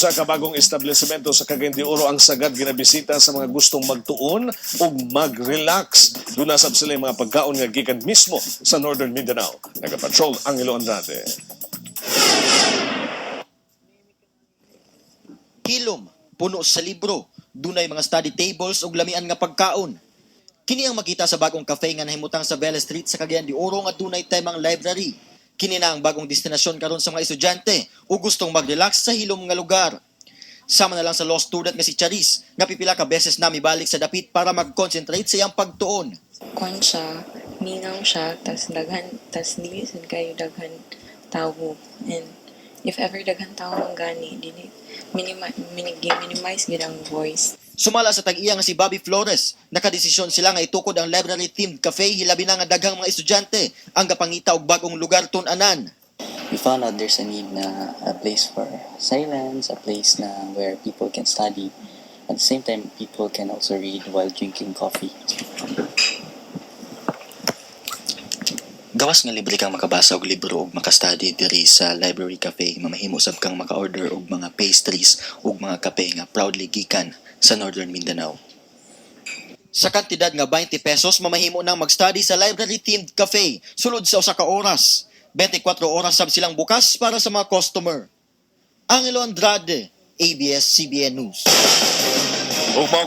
Usa ka bagong establishmento sa Cagayan de Oro ang sagad ginabisita sa mga gustong magtuon o mag-relax. Dunasab sila yung mga pagkaon nga gikan mismo sa Northern Mindanao. Nagapatrol Angelo Andrade. Hilom, puno sa libro, dunay mga study tables ug lamian nga pagkaon. Kini ang makita sa bagong cafe nga nahimutang sa Bella Street sa Cagayan de Oro nga dunay temang library. Kini na ang bagong destinasyon karon sa mga estudyante o gustong mag-relax sa hilom nga lugar. Sama na lang sa law student nga si Charis, nga pipila ka beses na mibalik sa dapit para mag-concentrate sa iyang pagtuon. Kwan siya, mingaw siya, tas dili sad kayo daghan tawo. And if ever daghan tawo ang gani, dili minimize gid ang voice. Sumala sa tag-iya nga si Bobby Flores, nakadesisyon sila nga itukod ang library-themed cafe hilabi na nga daghang mga estudyante ang gapangita og bagong lugar tun-anan. We found out there's a need na a place for silence, a place na where people can study. At the same time, people can also read while drinking coffee. Gawas nga libre kang makabasa og libro ug makastudy diri sa Library Cafe, mamahimo sab kang maka-order og mga pastries ug mga kape nga proudly gikan sa Northern Mindanao. Sa kantidad nga 20 pesos, mamahimo nang mag-study sa library-themed cafe sulod sa usa ka oras. 24 oras sab silang bukas para sa mga customer. Angelo Andrade, ABS-CBN News. Ug mao